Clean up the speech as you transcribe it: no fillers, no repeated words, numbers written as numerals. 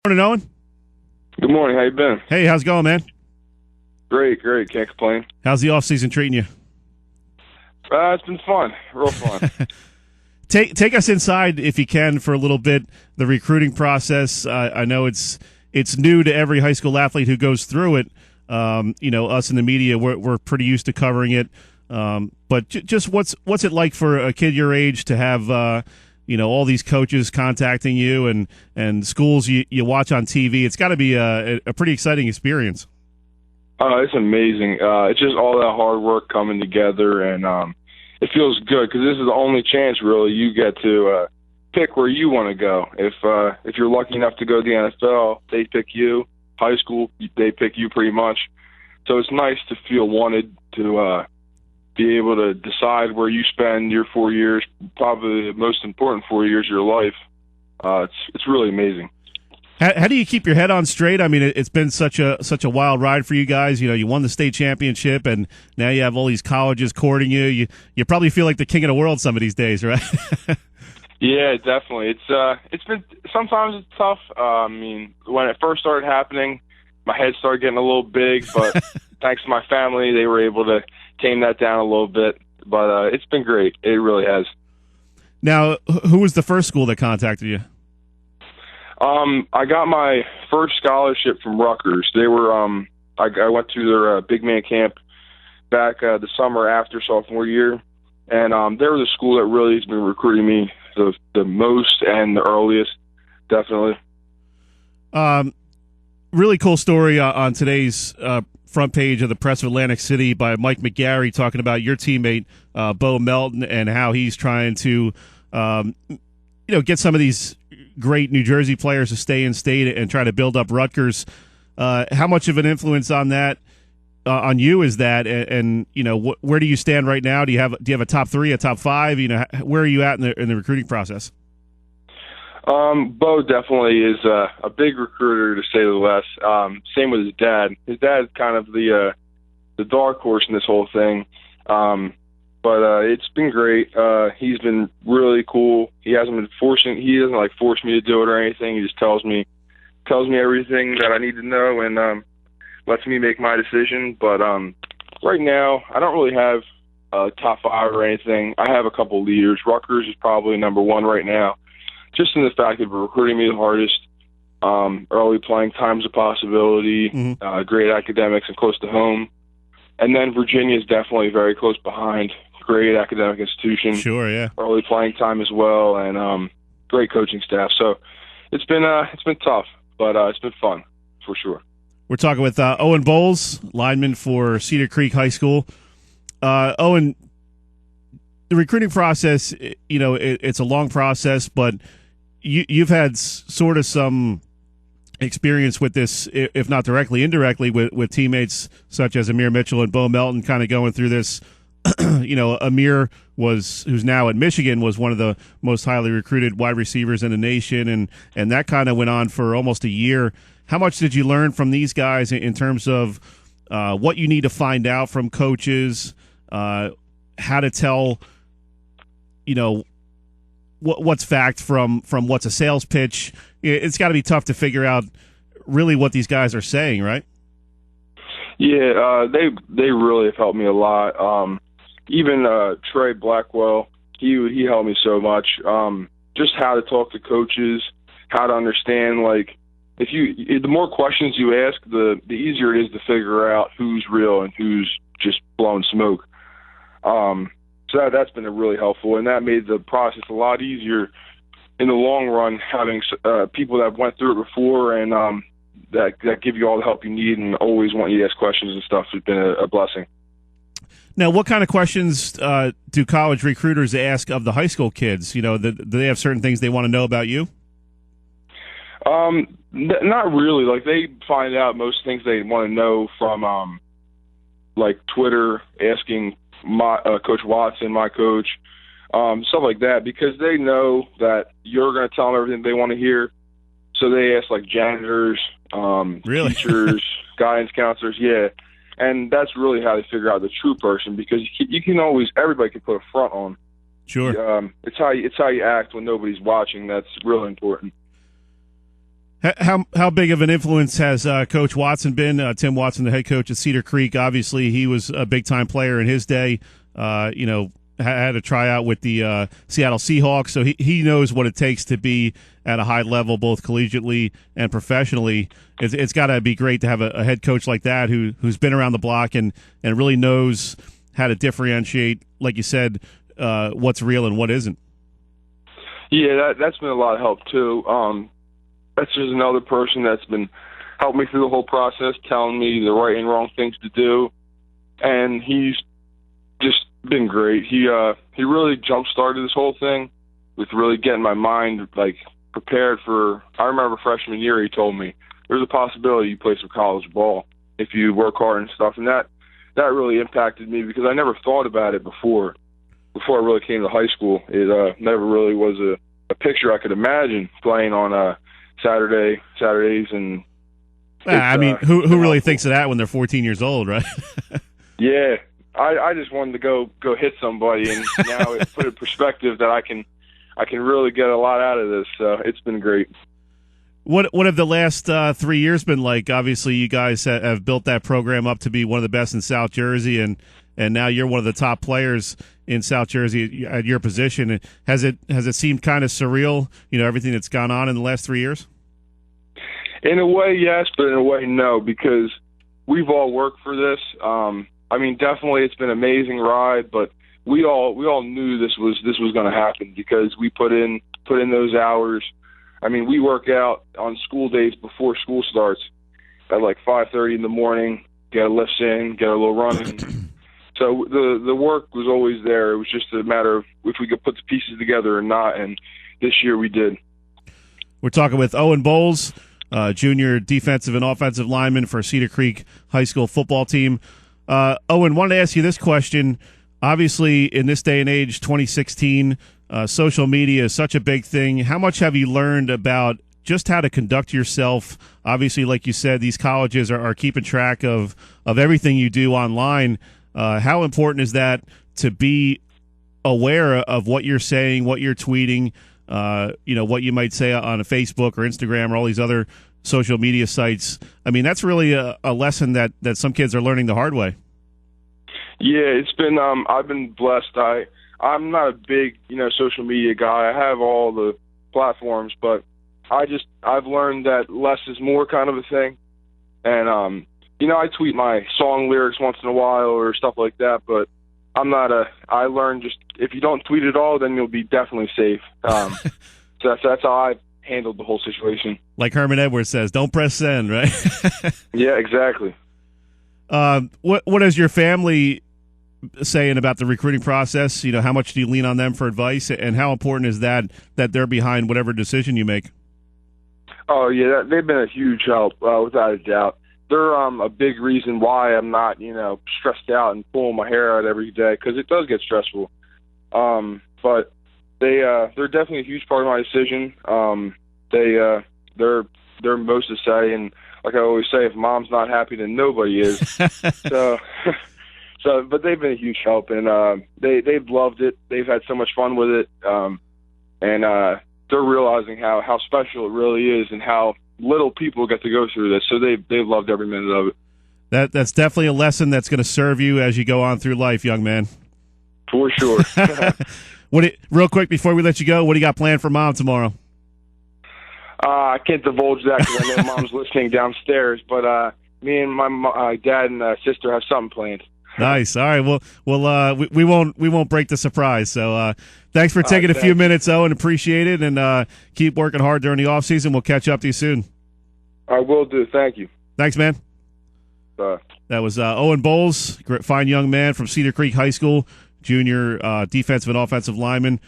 Morning, Owen. Good morning. How you been? Hey, how's it going, man? Great. Can't complain. How's the off-season treating you? It's been fun. Real fun. Take us inside, if you can, for a little bit, the recruiting process. I know it's new to every high school athlete who goes through it. Us in the media, we're pretty used to covering it. But just what's it like for a kid your age to have all these coaches contacting you and schools you watch on TV? It's got to be a pretty exciting experience. It's amazing. It's just all that hard work coming together, and it feels good because this is the only chance, really, you get to pick where you want to go. If you're lucky enough to go to the NFL, they pick you. High school, they pick you pretty much. So it's nice to feel wanted, to be able to decide where you spend your 4 years, probably the most important 4 years of your life. It's really amazing. How do you keep your head on straight? I mean, it's been such a wild ride for you guys. You won the state championship, and now you have all these colleges courting you. You probably feel like the king of the world some of these days, right? Yeah, definitely. It's been sometimes it's tough. When it first started happening, my head started getting a little big, but thanks to my family, they were able to tame that down a little bit. But it's been great. It really has. Now, who was the first school that contacted you? I got my first scholarship from Rutgers. They were I went to their big man camp back the summer after sophomore year, and they were the school that really has been recruiting me the most and the earliest, definitely. Really cool story on today's front page of the Press of Atlantic City by Mike McGarry talking about your teammate Bo Melton and how he's trying to get some of these great New Jersey players to stay in state and try to build up Rutgers. How much of an influence on that on you is that? And where do you stand right now? Do you have a top three, a top five? Where are you at in the recruiting process? Bo definitely is a big recruiter, to say the least. Same with his dad. His dad's kind of the dark horse in this whole thing. But it's been great. He's been really cool. He doesn't force me to do it or anything. He just tells me everything that I need to know and lets me make my decision. But right now, I don't really have a top five or anything. I have a couple leaders. Rutgers is probably number one right now, just in the fact that they're recruiting me the hardest. Early playing time's a possibility. Mm-hmm. Great academics and close to home. And then Virginia is definitely very close behind. Great academic institution. Sure, yeah. Early playing time as well, and great coaching staff. So it's been tough, but it's been fun for sure. We're talking with Owen Bowles, lineman for Cedar Creek High School. Owen, the recruiting process, it's a long process, but you've had sort of some experience with this, if not directly, indirectly, with teammates such as Amir Mitchell and Bo Melton kind of going through this. Amir who's now at Michigan, was one of the most highly recruited wide receivers in the nation, and that kind of went on for almost a year. How much did you learn from these guys in terms of what you need to find out from coaches, how to tell, what's fact from what's a sales pitch? It's got to be tough to figure out really what these guys are saying, right? Yeah, they really have helped me a lot. Even Trey Blackwell, he helped me so much. Just how to talk to coaches, how to understand, the more questions you ask, the easier it is to figure out who's real and who's just blowing smoke. So that's been really helpful, and that made the process a lot easier in the long run, having people that went through it before and that give you all the help you need and always want you to ask questions and stuff has been a blessing. Now, what kind of questions do college recruiters ask of the high school kids? Do they have certain things they want to know about you? Not really. They find out most things they want to know from Twitter, asking Coach Watson, my coach, stuff like that, because they know that you're going to tell them everything they want to hear. So they ask janitors, really? Teachers, guidance counselors, yeah. And that's really how they figure out the true person, because you can always, everybody can put a front on. Sure. It's how you act when nobody's watching. That's really important. How big of an influence has Coach Watson been? Tim Watson, the head coach at Cedar Creek. Obviously, he was a big time player in his day. Had a tryout with the Seattle Seahawks, so he knows what it takes to be at a high level, both collegiately and professionally. It's got to be great to have a head coach like that who's been around the block and really knows how to differentiate, like you said, what's real and what isn't. Yeah, that's been a lot of help too. That's just another person that's been helping me through the whole process, telling me the right and wrong things to do, and he's just been great. He really jump-started this whole thing with really getting my mind prepared for. I remember freshman year he told me there's a possibility you play some college ball if you work hard and stuff, and that really impacted me because I never thought about it before I really came to high school. It never really was a picture I could imagine playing on Saturdays and. I mean, who really thinks of that when they're 14 years old, right? Yeah. I just wanted to go hit somebody, and now it put in perspective that I can really get a lot out of this. So it's been great. What have the last 3 years been like? Obviously, you guys have built that program up to be one of the best in South Jersey, and now you're one of the top players in South Jersey at your position. Has it seemed kind of surreal? Everything that's gone on in the last 3 years. In a way, yes, but in a way, no, because we've all worked for this. I mean, definitely it's been an amazing ride, but we all knew this was going to happen because we put in those hours. I mean, we work out on school days before school starts at 5:30 in the morning, get a lifts in, get a little running. So the work was always there. It was just a matter of if we could put the pieces together or not, and this year we did. We're talking with Owen Bowles, junior defensive and offensive lineman for Cedar Creek High School football team. Owen, wanted to ask you this question. Obviously, in this day and age, 2016, social media is such a big thing. How much have you learned about just how to conduct yourself? Obviously, like you said, these colleges are keeping track of everything you do online. How important is that to be aware of what you're saying, what you're tweeting, what you might say on a Facebook or Instagram or all these other social media sites? I mean, that's really a lesson that some kids are learning the hard way. Yeah, it's been. I've been blessed. I'm not a big social media guy. I have all the platforms, but I've learned that less is more kind of a thing. And I tweet my song lyrics once in a while or stuff like that, but I'm not I learned just if you don't tweet at all, then you'll be definitely safe. So that's how I handled the whole situation. Like Herman Edwards says, don't press send, right? Yeah, exactly. What is your family saying about the recruiting process? How much do you lean on them for advice, and how important is that they're behind whatever decision you make? Oh yeah, they've been a huge help, without a doubt. They're a big reason why I'm not stressed out and pulling my hair out every day, because it does get stressful. But they're definitely a huge part of my decision. They're most to say, and like I always say, if mom's not happy, then nobody is. But they've been a huge help, and they've loved it. They've had so much fun with it, and they're realizing how special it really is, and how little people get to go through this. So they've loved every minute of it. That's definitely a lesson that's going to serve you as you go on through life, young man. For sure. Real quick before we let you go, what do you got planned for Mom tomorrow? I can't divulge that because I know Mom's listening downstairs. But me and my dad and sister have something planned. Nice. All right. Well, we won't break the surprise. So thanks for taking a few minutes, Owen. Appreciate it, and keep working hard during the off season. We'll catch up to you soon. I will do. Thank you. Thanks, man. That was Owen Bowles, fine young man from Cedar Creek High School, junior defensive and offensive lineman.